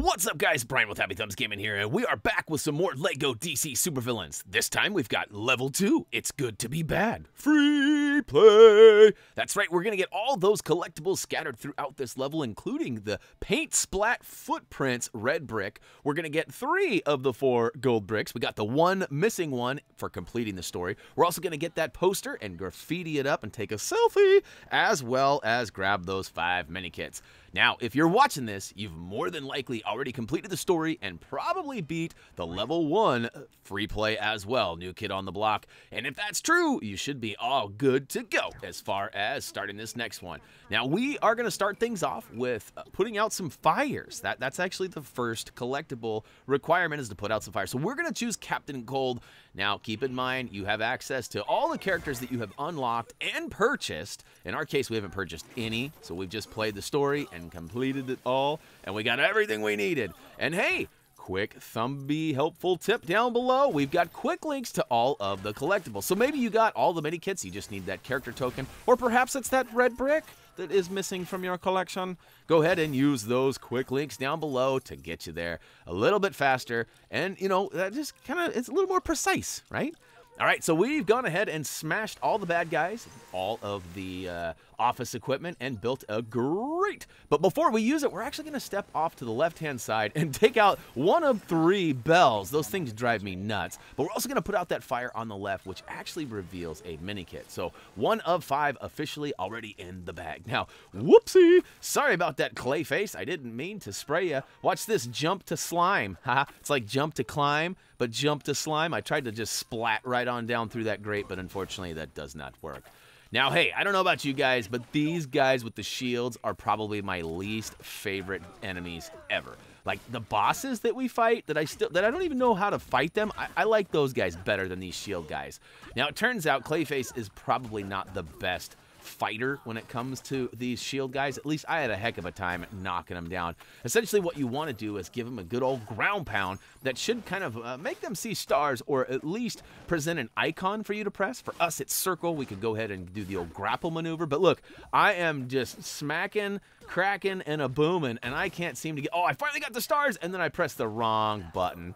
What's up, guys? Brian with HappyThumbsGaming here, and we are back with some more LEGO DC supervillains. This time we've got level 2. It's good to be bad. Free play! That's right, we're going to get all those collectibles scattered throughout this level, including the Paint Splat Footprints red brick. We're going to get 3 of the 4 gold bricks. We got the one missing one for completing the story. We're also going to get that poster and graffiti it up and take a selfie, as well as grab those 5 mini kits. Now, if you're watching this, you've more than likely already completed the story and probably beat the level 1 free play as well, new kid on the block. And if that's true, you should be all good to go as far as starting this next one. Now, we are going to start things off with putting out some fires. That's actually the first collectible requirement, is to put out some fires. So we're going to choose Captain Cold. Now, keep in mind, you have access to all the characters that you have unlocked and purchased. In our case, we haven't purchased any, so we've just played the story and completed it all, and we got everything we needed. And hey, quick thumbie helpful tip down below, we've got quick links to all of the collectibles. So maybe you got all the mini kits, you just need that character token, or perhaps it's that red brick that is missing from your collection. Go ahead and use those quick links down below to get you there a little bit faster, and you know, that just kind of, it's a little more precise, right? All right, so we've gone ahead and smashed all the bad guys, all of the office equipment, and built a grate. But before we use it, we're actually going to step off to the left-hand side and take out one of 3 bells. Those things drive me nuts. But we're also going to put out that fire on the left, which actually reveals a mini kit. So 1 of 5 officially already in the bag. Now, whoopsie, sorry about that clay face. I didn't mean to spray you. Watch this jump to slime. Haha, it's like jump to climb, but jump to slime. I tried to just splat right on down through that grate, but unfortunately that does not work. Now, hey, I don't know about you guys, but these guys with the shields are probably my least favorite enemies ever. Like the bosses that we fight, that I don't even know how to fight them. I like those guys better than these shield guys. Now, it turns out Clayface is probably not the best fighter when it comes to these shield guys. At least I had a heck of a time knocking them down. Essentially what you want to do is give them a good old ground pound that should kind of make them see stars, or at least present an icon for you to press. For us, it's circle. We could go ahead and do the old grapple maneuver, but look, I am just smacking, cracking, and a booming, and I can't seem to get, oh, I finally got the stars, and then I pressed the wrong button.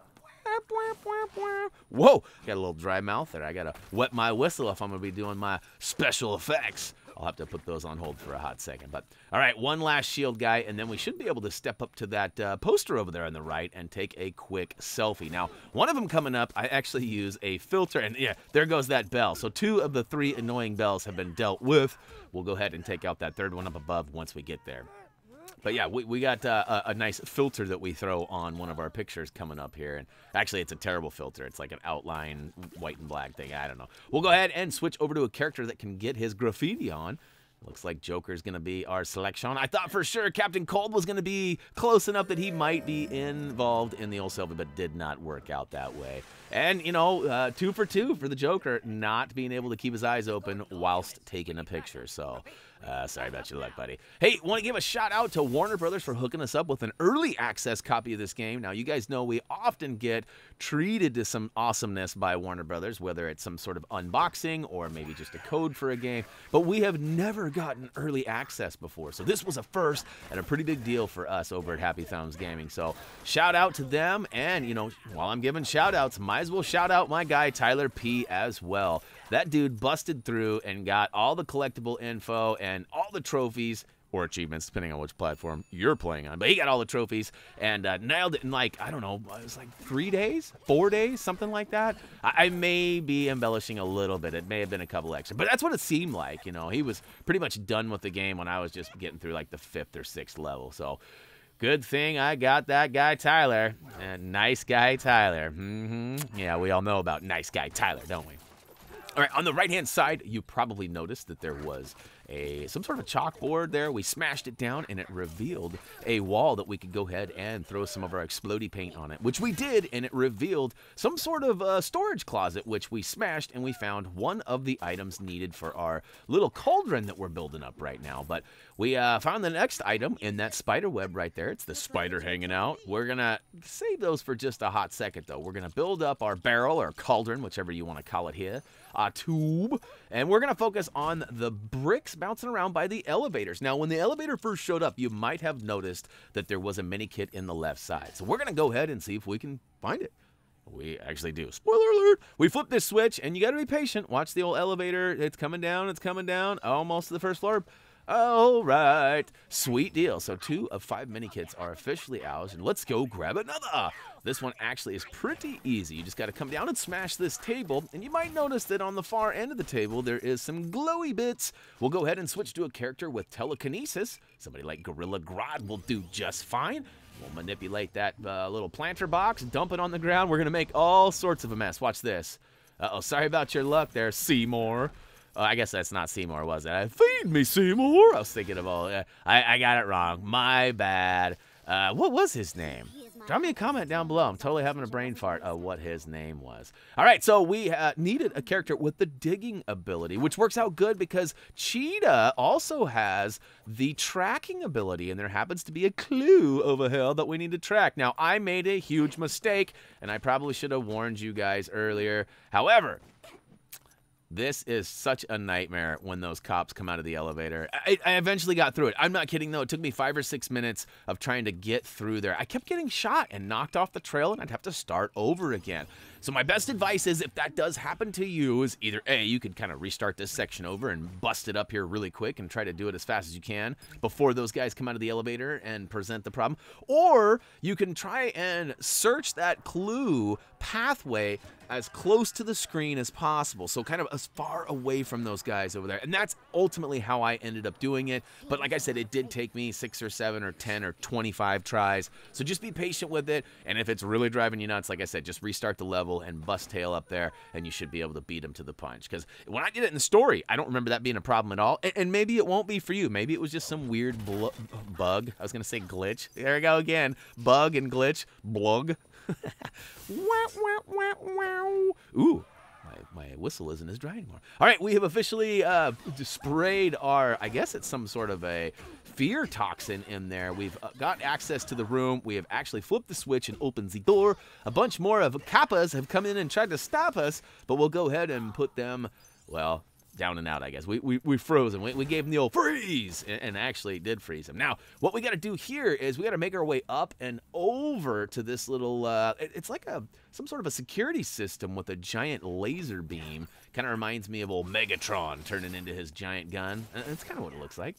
Whoa, got a little dry mouth there. I gotta wet my whistle if I'm gonna be doing my special effects. I'll have to put those on hold for a hot second. But all right, one last shield guy, and then we should be able to step up to that poster over there on the right and take a quick selfie. Now, one of them coming up, I actually use a filter, and yeah, there goes that bell. So 2 of the 3 annoying bells have been dealt with. We'll go ahead and take out that 3rd one up above once we get there. But yeah, we got a nice filter that we throw on one of our pictures coming up here. And actually, it's a terrible filter. It's like an outline white and black thing. I don't know. We'll go ahead and switch over to a character that can get his graffiti on. Looks like Joker's going to be our selection. I thought for sure Captain Cold was going to be close enough that he might be involved in the old selfie, but did not work out that way. And, you know, 2 for 2 for the Joker, not being able to keep his eyes open whilst taking a picture. So, sorry about your luck, buddy. Hey, want to give a shout out to Warner Brothers for hooking us up with an early access copy of this game. Now, you guys know we often get treated to some awesomeness by Warner Brothers, whether it's some sort of unboxing or maybe just a code for a game. But we have never gotten early access before. So this was a first and a pretty big deal for us over at HappyThumbsGaming. So shout out to them. And, you know, while I'm giving shout outs, might as well shout out my guy Tyler P as well. That dude busted through and got all the collectible info and all the trophies, or achievements, depending on which platform you're playing on. But he got all the trophies and nailed it in, like, I don't know, it was like 3 days, 4 days, something like that. I may be embellishing a little bit. It may have been a couple extra, but that's what it seemed like. You know, he was pretty much done with the game when I was just getting through like the 5th or 6th level. So good thing I got that guy Tyler. And nice guy Tyler. Yeah, we all know about nice guy Tyler, don't we? All right, on the right-hand side, you probably noticed that there was some sort of a chalkboard there. We smashed it down, and it revealed a wall that we could go ahead and throw some of our explodey paint on it, which we did, and it revealed some sort of storage closet, which we smashed, and we found one of the items needed for our little cauldron that we're building up right now. But we found the next item in that spider web right there. It's the spider hanging out. We're going to save those for just a hot second, though. We're going to build up our barrel or cauldron, whichever you want to call it here, tube. And we're going to focus on the bricks bouncing around by the elevators. Now, when the elevator first showed up, you might have noticed that there was a Minikit in the left side. So we're going to go ahead and see if we can find it. We actually do. Spoiler alert! We flip this switch, and you got to be patient. Watch the old elevator. It's coming down. It's coming down. Almost to the first floor. All right. Sweet deal. So 2 of 5 Minikits are officially ours, and let's go grab another. This one actually is pretty easy. You just got to come down and smash this table, and you might notice that on the far end of the table, there is some glowy bits. We'll go ahead and switch to a character with telekinesis. Somebody like Gorilla Grodd will do just fine. We'll manipulate that little planter box, dump it on the ground. We're going to make all sorts of a mess. Watch this. Uh-oh, sorry about your luck there, Seymour. I guess that's not Seymour, was it? Feed me, Seymour. I was thinking of all. I got it wrong. My bad. What was his name? Drop me a comment down below. I'm totally having a brain fart of what his name was. All right, so we needed a character with the digging ability, which works out good because Cheetah also has the tracking ability, and there happens to be a clue over here that we need to track. Now, I made a huge mistake, and I probably should have warned you guys earlier. However, this is such a nightmare when those cops come out of the elevator. I eventually got through it. I'm not kidding, though. It took me 5 or 6 minutes of trying to get through there. I kept getting shot and knocked off the trail, and I'd have to start over again. So my best advice is if that does happen to you is either A, you could kind of restart this section over and bust it up here really quick and try to do it as fast as you can before those guys come out of the elevator and present the problem. Or you can try and search that clue pathway as close to the screen as possible. So kind of as far away from those guys over there. And that's ultimately how I ended up doing it. But like I said, it did take me 6 or 7 or 10 or 25 tries. So just be patient with it. And if it's really driving you nuts, like I said, just restart the level and bust tail up there, and you should be able to beat him to the punch. Because when I did it in the story, I don't remember that being a problem at all. And maybe it won't be for you. Maybe it was just some weird bug. I was going to say glitch. There we go again. Bug and glitch. Blug. Ooh. My whistle isn't as dry anymore. All right, we have officially sprayed our, I guess it's some sort of a fear toxin in there. We've got access to the room. We have actually flipped the switch and opened the door. A bunch more of Kappas have come in and tried to stop us, but we'll go ahead and put them, well, down and out, I guess. We froze them. We gave them the old freeze and actually did freeze them. Now, what we got to do here is we got to make our way up and over to this little, it's like some sort of a security system with a giant laser beam. Kind of reminds me of old Megatron turning into his giant gun. That's kind of what it looks like.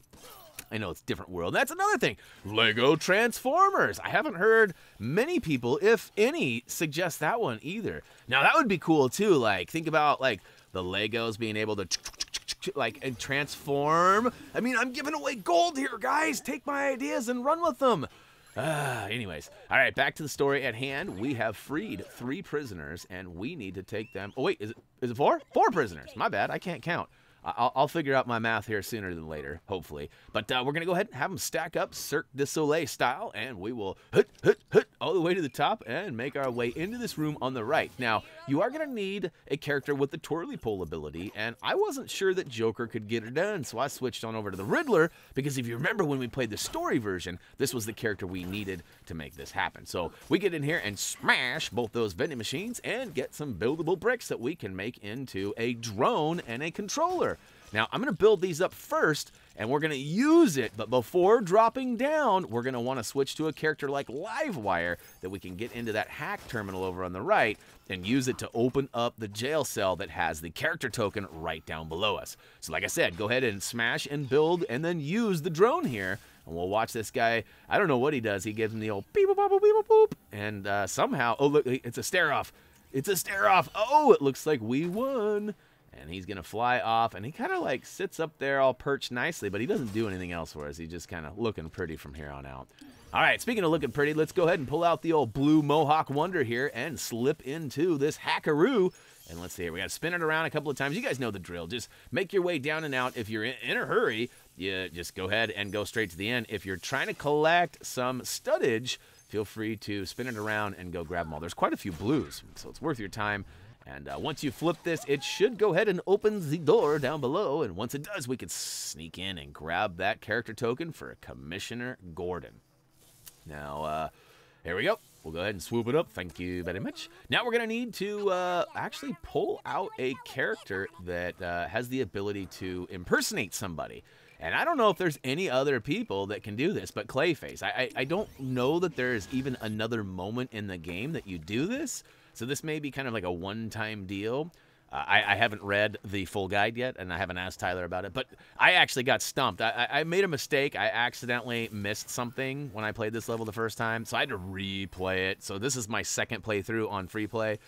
I know it's a different world. That's another thing. Lego Transformers. I haven't heard many people, if any, suggest that one either. Now, that would be cool, too. Like, think about, like, the Legos being able to and transform. I mean, I'm giving away gold here, guys. Take my ideas and run with them. Anyways, all right, back to the story at hand. We have freed 3 prisoners, and we need to take them. Oh, wait, is it 4? 4 prisoners. My bad. I can't count. I'll figure out my math here sooner than later, hopefully. But we're going to go ahead and have them stack up Cirque du Soleil style, and we will hut all the way to the top and make our way into this room on the right. Now, you are going to need a character with the twirly pole ability, and I wasn't sure that Joker could get it done, so I switched on over to the Riddler, because if you remember when we played the story version, this was the character we needed to make this happen. So we get in here and smash both those vending machines and get some buildable bricks that we can make into a drone and a controller. Now, I'm going to build these up first, and we're going to use it, but before dropping down, we're going to want to switch to a character like Livewire that we can get into that hack terminal over on the right and use it to open up the jail cell that has the character token right down below us. So like I said, go ahead and smash and build and then use the drone here, and we'll watch this guy. I don't know what he does. He gives him the old beep boop boop beep boop, and somehow, oh look, it's a stare off. It's a stare off. Oh, it looks like we won. And he's going to fly off, and he kind of like sits up there all perched nicely, but he doesn't do anything else for us. He's just kind of looking pretty from here on out. All right, speaking of looking pretty, let's go ahead and pull out the old blue Mohawk Wonder here and slip into this hackaroo. And let's see here. We got to spin it around a couple of times. You guys know the drill. Just make your way down and out. If you're in a hurry, you just go ahead and go straight to the end. If you're trying to collect some studdage, feel free to spin it around and go grab them all. There's quite a few blues, so it's worth your time. And once you flip this, it should go ahead and open the door down below. And once it does, we can sneak in and grab that character token for Commissioner Gordon. Now, Here we go. We'll go ahead and swoop it up. Thank you very much. Now we're going to need to actually pull out a character that has the ability to impersonate somebody. And I don't know if there's any other people that can do this, but Clayface. I don't know that there's even another moment in the game that you do this. So this may be kind of like a one-time deal. I haven't read the full guide yet, and I haven't asked Tyler about it, but I actually got stumped. I made a mistake. I accidentally missed something when I played this level the first time, so I had to replay it. So this is my second playthrough on free play.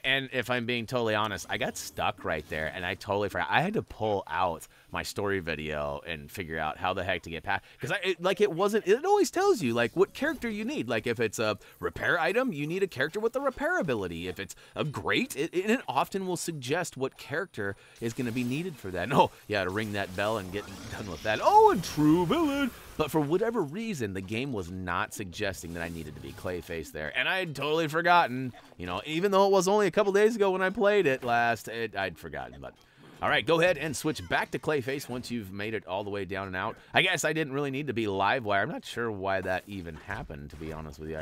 And if I'm being totally honest, I got stuck right there, and I totally forgot. I had to pull out my story video and figure out how the heck to get past. Because it always tells you, like, what character you need. Like, if it's a repair item, you need a character with a repair ability. If it's a grate, it often will suggest what character is going to be needed for that. And, oh, yeah, to ring that bell and get done with that. Oh, and true villain. But for whatever reason, the game was not suggesting that I needed to be Clayface there. And I had totally forgotten, you know, even though it was only a couple days ago when I played it last, I'd forgotten. But all right, go ahead and switch back to Clayface once you've made it all the way down and out. I guess I didn't really need to be live wire. I'm not sure why that even happened, to be honest with you.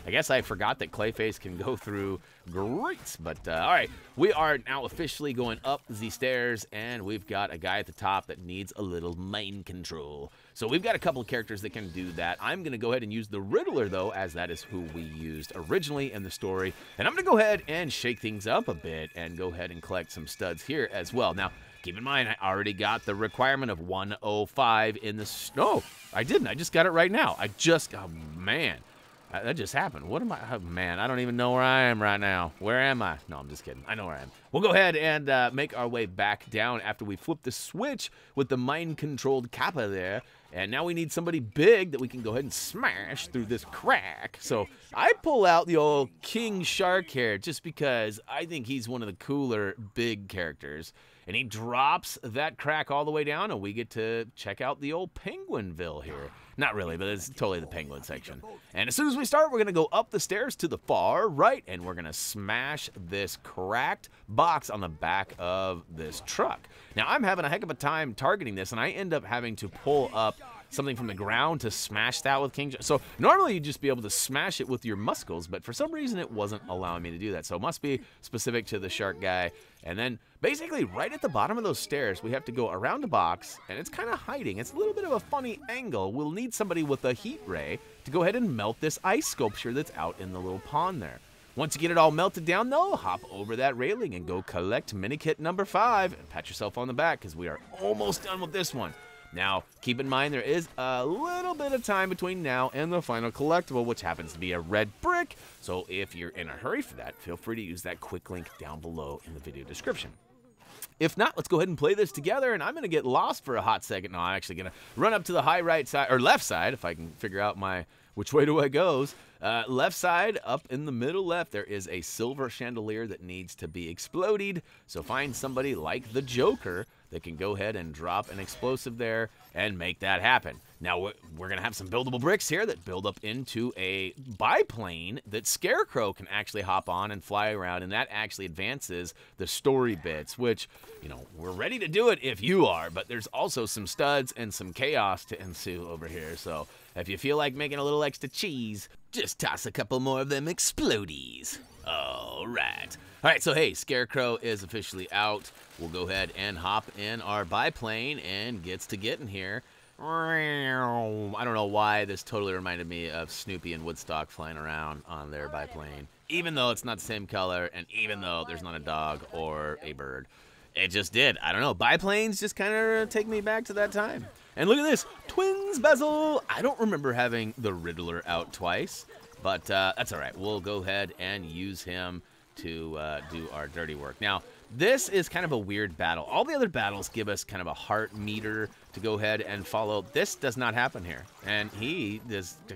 I guess I forgot that Clayface can go through grates. But all right, we are now officially going up the stairs, and we've got a guy at the top that needs a little mind control. So we've got a couple of characters that can do that. I'm going to go ahead and use the Riddler, though, as that is who we used originally in the story. And I'm going to go ahead and shake things up a bit and go ahead and collect some studs here as well. Now, keep in mind, I already got the requirement of 105 in the... No, I didn't. I just got it right now. Oh, man. That just happened. What am I? Oh, man, I don't even know where I am right now. Where am I? No, I'm just kidding. I know where I am. We'll go ahead and make our way back down after we flip the switch with the mind-controlled Kappa there. And now we need somebody big that we can go ahead and smash through this crack. So I pull out the old King Shark here just because I think he's one of the cooler big characters. And he drops that crack all the way down, and we get to check out the old Penguinville here. Not really, but it's totally the penguin section. And as soon as we start, we're going to go up the stairs to the far right, and we're going to smash this cracked box on the back of this truck. Now, I'm having a heck of a time targeting this, and I end up having to pull up something from the ground to smash that with King. So normally you'd just be able to smash it with your muscles, but for some reason it wasn't allowing me to do that. So it must be specific to the shark guy. And then basically right at the bottom of those stairs, we have to go around the box, and it's kind of hiding. It's a little bit of a funny angle. We'll need somebody with a heat ray to go ahead and melt this ice sculpture that's out in the little pond there. Once you get it all melted down, though, hop over that railing and go collect Minikit number 5 and pat yourself on the back because we are almost done with this one. Now, keep in mind there is a little bit of time between now and the final collectible, which happens to be a red brick. So if you're in a hurry for that, feel free to use that quick link down below in the video description. If not, let's go ahead and play this together, and I'm going to get lost for a hot second. No, I'm actually going to run up to the high right side, or left side, if I can figure out which way do I goes. Left side, up in the middle left, there is a silver chandelier that needs to be exploded. So find somebody like the Joker that can go ahead and drop an explosive there and make that happen. Now, we're going to have some buildable bricks here that build up into a biplane that Scarecrow can actually hop on and fly around, and that actually advances the story bits, which, you know, we're ready to do it if you are, but there's also some studs and some chaos to ensue over here. So if you feel like making a little extra cheese, just toss a couple more of them explodies. All right. All right, so hey, Scarecrow is officially out. We'll go ahead and hop in our biplane and gets to getting here. I don't know why this totally reminded me of Snoopy and Woodstock flying around on their biplane, even though it's not the same color and even though there's not a dog or a bird. It just did. I don't know. Biplanes just kind of take me back to that time. And look at this. Twins bezel. I don't remember having the Riddler out twice, but that's all right. We'll go ahead and use him to do our dirty work. Now, this is kind of a weird battle. All the other battles give us kind of a heart meter to go ahead and follow. This does not happen here. And he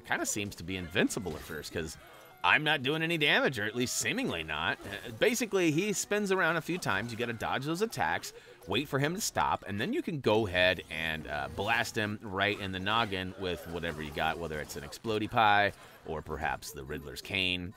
kind of seems to be invincible at first because I'm not doing any damage, or at least seemingly not. Basically, he spins around a few times. You got to dodge those attacks, wait for him to stop, and then you can go ahead and blast him right in the noggin with whatever you got, whether it's an explodey pie or perhaps the Riddler's cane.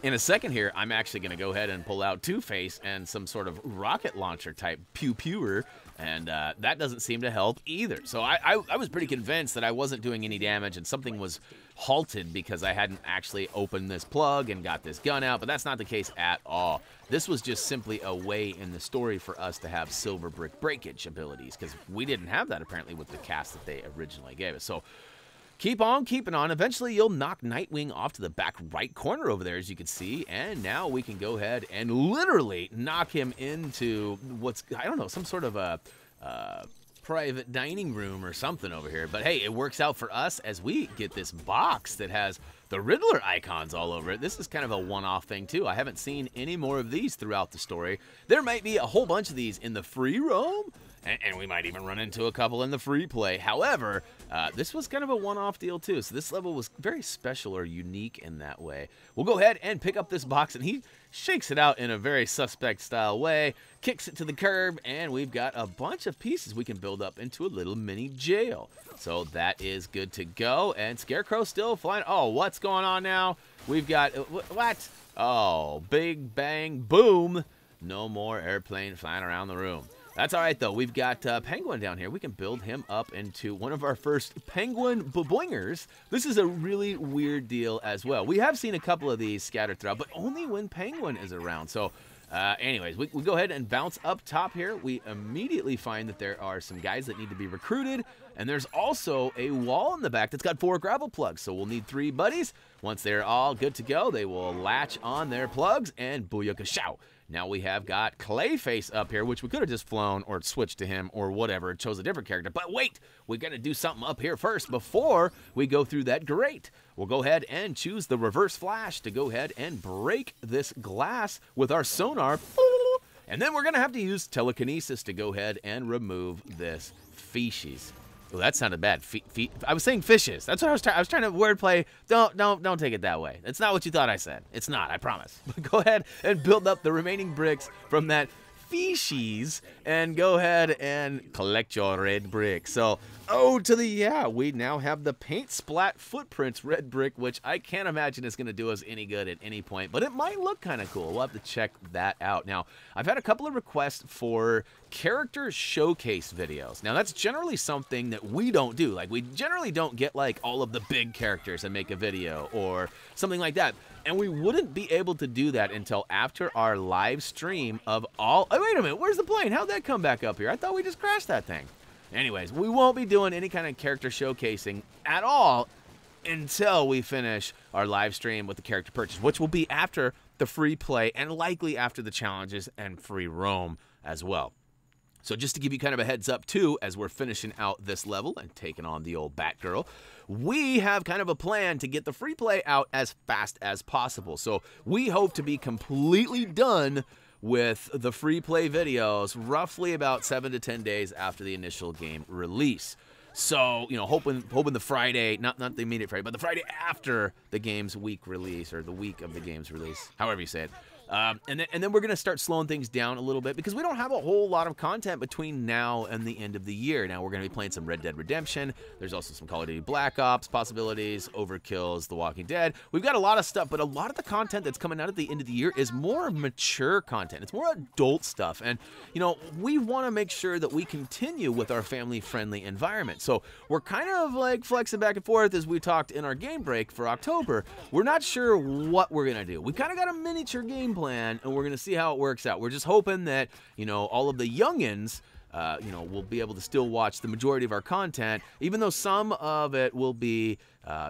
In a second here, I'm actually going to go ahead and pull out Two-Face and some sort of rocket launcher type pew-pewer And that doesn't seem to help either. So I was pretty convinced that I wasn't doing any damage and something was halted because I hadn't actually opened this plug and got this gun out, but that's not the case at all. This was just simply a way in the story for us to have silver brick breakage abilities, because we didn't have that apparently with the cast that they originally gave us. So keep on keeping on. Eventually you'll knock Nightwing off to the back right corner over there, as you can see, and now we can go ahead and literally knock him into what's, I don't know, some sort of a private dining room or something over here. But hey, it works out for us as we get this box that has the Riddler icons all over it. This is kind of a one-off thing too. I haven't seen any more of these throughout the story. There might be a whole bunch of these in the free roam, and we might even run into a couple in the free play. However, this was kind of a one-off deal too, so this level was very special or unique in that way. We'll go ahead and pick up this box, and he shakes it out in a very suspect style way, kicks it to the curb, and we've got a bunch of pieces we can build up into a little mini jail. So that is good to go, and Scarecrow still flying. Oh, what's going on now? We've got, what? Oh, big bang boom. No more airplane flying around the room. That's all right, though. We've got Penguin down here. We can build him up into one of our first Penguin boingers. This is a really weird deal as well. We have seen a couple of these scattered throughout, but only when Penguin is around. So anyways, we go ahead and bounce up top here. We immediately find that there are some guys that need to be recruited, and there's also a wall in the back that's got 4 gravel plugs. So we'll need 3 buddies. Once they're all good to go, they will latch on their plugs, and booyakashow. Now we have got Clayface up here, which we could have just flown or switched to him or whatever, chose a different character. But wait, we got to do something up here first before we go through that grate. We'll go ahead and choose the reverse flash to go ahead and break this glass with our sonar. And then we're going to have to use telekinesis to go ahead and remove this feces. Oh, that sounded bad. I was saying fishes. That's what I was trying to wordplay. Don't take it that way. It's not what you thought I said. It's not, I promise. But go ahead and build up the remaining bricks from that feces and go ahead and collect your red brick. So, we now have the paint splat footprints red brick, which I can't imagine is going to do us any good at any point, but it might look kind of cool. We'll have to check that out. Now, I've had a couple of requests for character showcase videos. Now, that's generally something that we don't do. Like, we generally don't get like all of the big characters and make a video or something like that. And we wouldn't be able to do that until after our live stream of all... Oh, wait a minute. Where's the plane? How'd that come back up here? I thought we just crashed that thing. Anyways, we won't be doing any kind of character showcasing at all until we finish our live stream with the character purchase, which will be after the free play and likely after the challenges and free roam as well. So just to give you kind of a heads up too, as we're finishing out this level and taking on the old Batgirl, we have kind of a plan to get the free play out as fast as possible. So we hope to be completely done with the free play videos roughly about 7 to 10 days after the initial game release. So, you know, hoping the Friday, not the immediate Friday, but the Friday after the game's week release, or the week of the game's release, however you say it. And then we're going to start slowing things down a little bit because we don't have a whole lot of content between now and the end of the year. Now, we're going to be playing some Red Dead Redemption. There's also some Call of Duty Black Ops possibilities, Overkill's The Walking Dead. We've got a lot of stuff, but a lot of the content that's coming out at the end of the year is more mature content. It's more adult stuff. And, you know, we want to make sure that we continue with our family-friendly environment. So we're kind of like flexing back and forth as we talked in our game break for October. We're not sure what we're going to do. We kind of got a miniature game plan, and we're going to see how it works out. We're just hoping that, you know, all of the youngins, you know, will be able to still watch the majority of our content, even though some of it will be,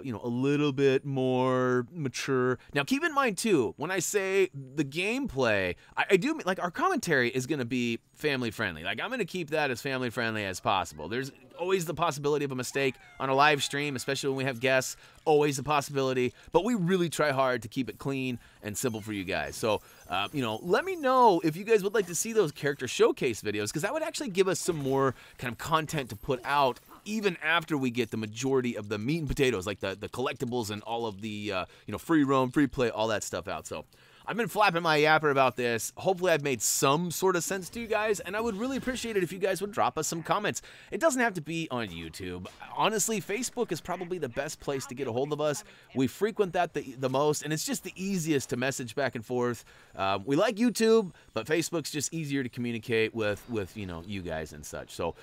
you know, a little bit more mature. Now, keep in mind, too, when I say the gameplay, I do, like, our commentary is going to be family-friendly. Like, I'm going to keep that as family-friendly as possible. There's always the possibility of a mistake on a live stream, especially when we have guests, always a possibility, but we really try hard to keep it clean and simple for you guys. So, you know, let me know if you guys would like to see those character showcase videos, because that would actually give us some more kind of content to put out even after we get the majority of the meat and potatoes, like the collectibles and all of the, you know, free roam, free play, all that stuff out. So I've been flapping my yapper about this. Hopefully I've made some sort of sense to you guys, and I would really appreciate it if you guys would drop us some comments. It doesn't have to be on YouTube. Honestly, Facebook is probably the best place to get a hold of us. We frequent that the most, and it's just the easiest to message back and forth. We like YouTube, but Facebook's just easier to communicate with you know, you guys and such. So, all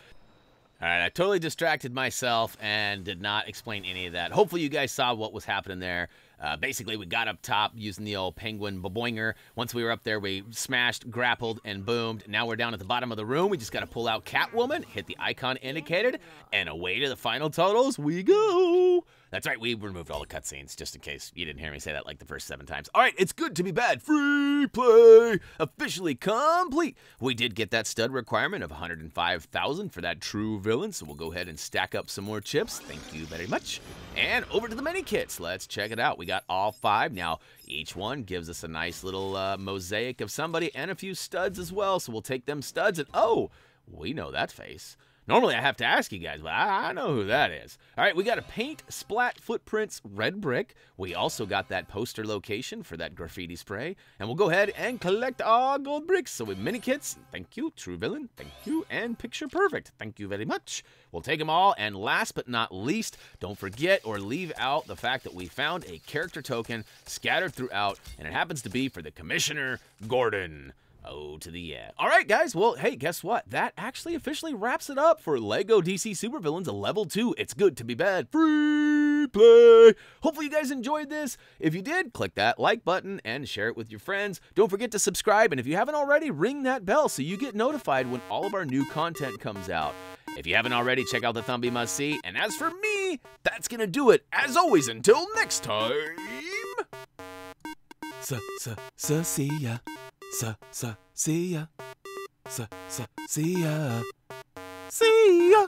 right, I totally distracted myself and did not explain any of that. Hopefully you guys saw what was happening there. Basically, we got up top using the old penguin boinger. Once we were up there, we smashed, grappled, and boomed. Now we're down at the bottom of the room. We just got to pull out Catwoman, hit the icon indicated, and away to the final totals we go. That's right, we removed all the cutscenes, just in case you didn't hear me say that like the first 7 times. All right, it's good to be bad. Free play officially complete. We did get that stud requirement of 105,000 for that true villain, so we'll go ahead and stack up some more chips. Thank you very much. And over to the mini kits. Let's check it out. We got all 5 now. Each one gives us a nice little mosaic of somebody and a few studs as well, so we'll take them studs and, oh, we know that face. Normally I have to ask you guys, but I know who that is. All right, we got a paint Splat footprints red brick. We also got that poster location for that graffiti spray. And we'll go ahead and collect our gold bricks. So with mini kits, thank you. True villain, thank you. And picture perfect, thank you very much. We'll take them all. And last but not least, don't forget or leave out the fact that we found a character token scattered throughout. And it happens to be for the Commissioner Gordon. Oh, to the yeah. All right, guys. Well, hey, guess what? That actually officially wraps it up for LEGO DC Supervillains Level 2. It's good to be bad. Free play. Hopefully you guys enjoyed this. If you did, click that like button and share it with your friends. Don't forget to subscribe. And if you haven't already, ring that bell so you get notified when all of our new content comes out. If you haven't already, check out the Thumbie Must See. And as for me, that's going to do it. As always, until next time. See ya. See ya. See ya. See ya.